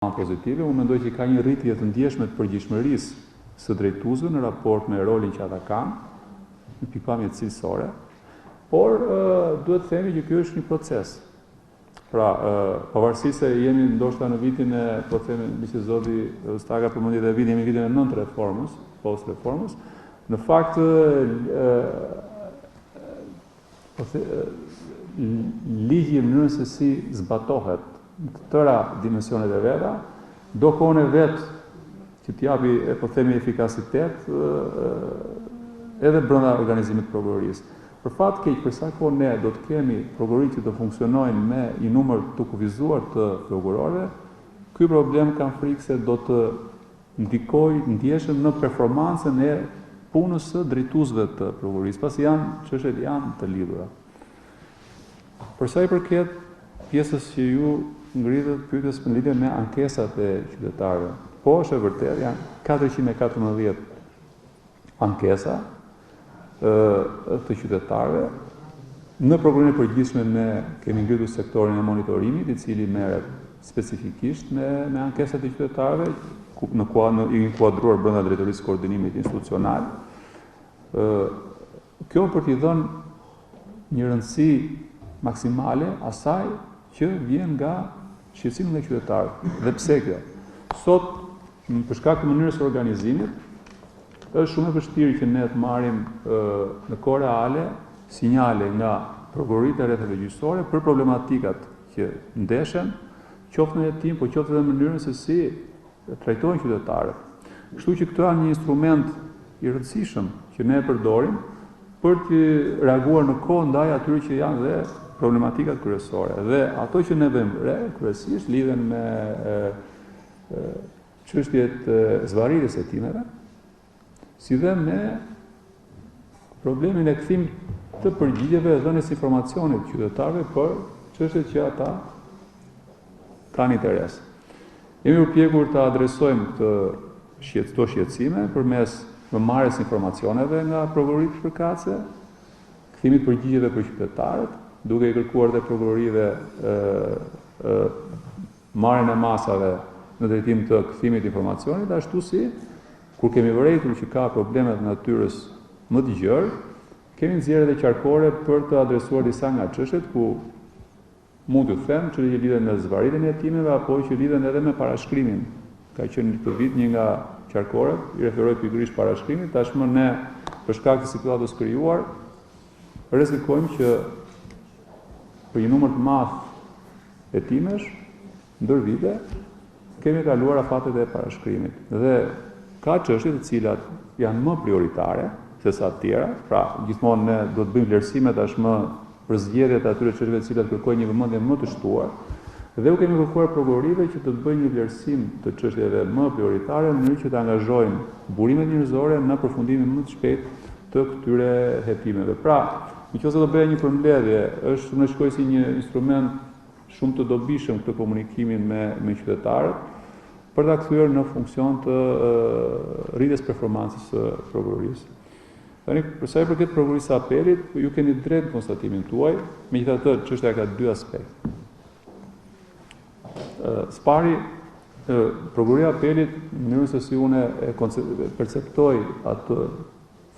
pozitive, unë mendoj që ka një rritje të ndjeshme të përgjegjshmërisë së drejtuesve në raport me rolin që ata kanë, në pikpamje cilësore, por duhet të themi që ky është një proces. Pra, pavarësisht se jemi ndoshta në vitin e, po themi, që zoti Staka përmendi edhe jemi në vitin e 9 reformës, post reformës, në fakt ligji në mënyrën se si zbatohet në të tëra dimensionet e veta, do kone vetë që t'japi, po themi, efikasitet edhe brenda organizimit të prokurorisë. Për fat keq, përsa kohë ne do të kemi prokurori që të funksionojnë me një numër të kufizuar të prokurorëve, ky problem kam frikë se do të ndikojë ndjeshëm në performancën e punës së drejtuesve të prokurorisë, pasi çështjet janë të lidhura. Për sa i përket pjesës që ju ngritët pyetjes në lidhje me ankesat e qytetarëve. Po, është e vërtet, janë 414 ankesa të qytetarëve. Në prokurorinë e përgjithshme ne kemi ngritur sektorin e monitorimit, i cili merret specifikisht me ankesat e qytetarëve, i inkuadruar brenda drejtorisë koordinimit institucional. Kjo për t'i dhënë një rëndësi maksimale asaj që vjen nga shqetësimi nga qytetarët. Dhe pse kjo? Sot, për shkak të mënyrës së organizimit, është shumë e vështirë që ne të marrim në kohë reale sinjale nga prokuroritë e rrethave gjyqësore për problematikat që ndeshen, qoftë në jetim, po qoftë edhe në mënyrën se si trajtojnë qytetarët. Kështu që këto janë një instrument i rëndësishëm që ne e përdorim për të reaguar në kohë ndaj atyre që janë dhe problematikat kryesore. Dhe ato që ne vëmë re, kryesisht lidhen me çështjet zvarritjes së hetimeve, si dhe me problemin e kthimit të përgjigjeve dhe dhënies informacionit qytetarëve për çështjet që ata kanë interes. Jemi përpjekur të adresojmë këto shqetësime përmes marrjes informacioneve nga prokuroritë përkatëse, kthimit përgjigjeve për qytetarët, duke i kërkuar dhe prokurorive marrjen e masave në drejtim të kthimit informacionit, ashtu si kur kemi vërejtur që ka probleme të natyrës më të gjerë, kemi nxjerrë edhe qarkore për të adresuar disa nga çështjet ku mund t'ju them që lidhen me zvarritjen e hetimeve apo që lidhen edhe me parashkrimin. Ka qenë këtë vit një nga qarkoret, i referoj pikërisht parashkrimit, tashmë ne për shkak të situatës krijuar rrezikojmë që për një numër të madh hetimesh ndër vite kemi kaluar afatet e parashkrimit. Dhe ka çështje të cilat janë më prioritare se sa të tjera, pra gjithmonë ne do të bëjmë vlerësime tashmë për zgjedhjet e atyre çështjeve të cilat kërkojnë një vëmendje më të shtuar. Dhe u kemi kërkuar prokurorive që të bëjnë një vlerësim të çështjeve më prioritare në mënyrë që të angazhojnë burimet njerëzore në përfundimin më të shpejtë të këtyre hetimeve. Pra, nëse do bëja një përmbledhje, është më shkoj si një instrument shumë të dobishëm këtë komunikimin me qytetarët për ta kthyer në funksion të rritjes performancës së prokurorisë. Tani, për sa i përket prokurorisë së apelit, ju keni drejt në konstatimin tuaj, megjithatë çështja ka dy aspekte. Spari, prokuroria e apelit, në mënyrën se si unë e perceptoj atë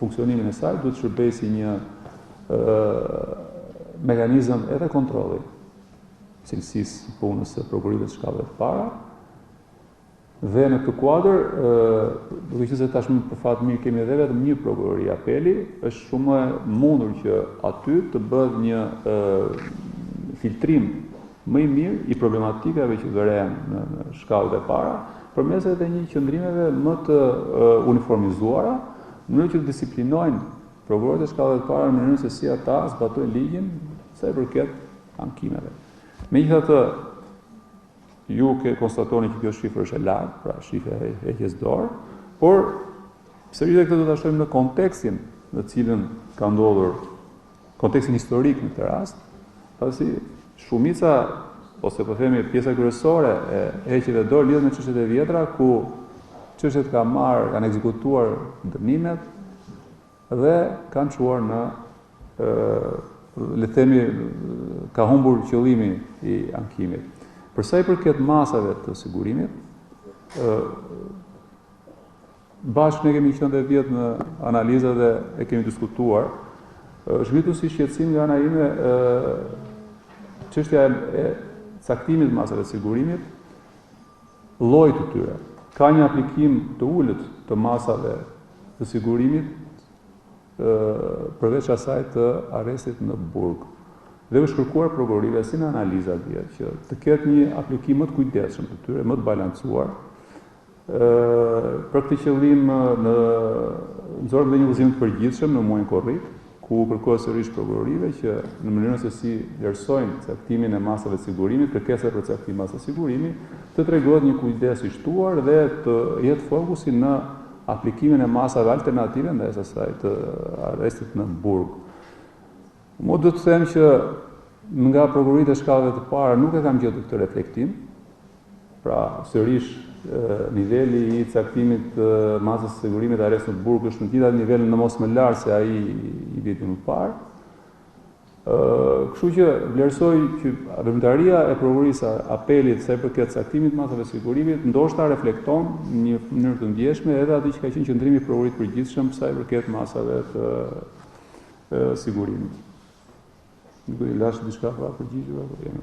funksionimin e saj, duhet të shërbejë si një mekanizëm edhe kontrolli cilësisë punës së prokurorëve të shkallëve të para. Dhe në këtë kuadër, duke qenë se tashmë për fat mirë kemi edhe vetëm një prokurori apeli, është shumë e mundur që aty të bëhet një filtrim më i mirë i problematikave që vëren në shkallët e para, përmes edhe një qëndrimeve më të uniformizuara, në mënyrë që të disiplinojnë prokurorët e shkallëve të para në mënyrën se si ata zbatojnë ligjin sa i përket ankimeve. Megjithatë, ju konstatoni që kjo shifër është e lartë, pra shifra e heqjes dorë, por sërish këtë do ta shohim në kontekstin në cilën ka ndodhur, kontekstin historik në këtë rast, pasi shumica ose po themi pjesa kryesore e heqjeve dorë lidhet me çështjet e vjetra ku çështjet kanë ekzekutuar dënimet dhe kanë çuar në le të themi ka humbur qëllimi i ankimit. Për sa i përket masave të sigurimit, bashkë ne kemi qenë dhe vjetë në analizat dhe e kemi diskutuar, shkritu si shqetësim nga ana ime çështja e caktimit të masave të sigurimit, llojit të tyre. Ka një aplikim të ulët të masave të sigurimit përveç asaj të arrestit në burg. Dhe është kërkuar prokurorive si në analiza vjetë që të ketë një aplikim më të kujdesshëm të tyre, më të balancuar. Për këtë qëllim nxorëm dhe një udhëzim të përgjithshëm në muajin korrik, ku kërkohet sërish prokurorive që në mënyrën se si vlerësojnë caktimin e masave të sigurimit, kërkesa për caktim masa sigurimi, të tregohet një kujdes i shtuar dhe të jetë fokusi në aplikimin e masave alternative ndaj asaj të arrestit në burg. Mo do të them që nga prokuroritë e shkallëve të para nuk e kam gjetur këtë reflektim. Pra, sërish niveli i caktimit masës së sigurimit e arrestit në burg është në gjitha nivelin në mos më lartë se ai i vitit më parë. Kështu që vlerësoj që veprimtaria e prokurorisë apelit sa i përket caktimit masave sigurimit ndoshta reflekton në një mënyrë të ndjeshme edhe atë që ka qenë qëndrimi i prokurorit përgjithshëm sa i përket masave të sigurimit. Nuk e lash diçka pa përgjigjur apo jam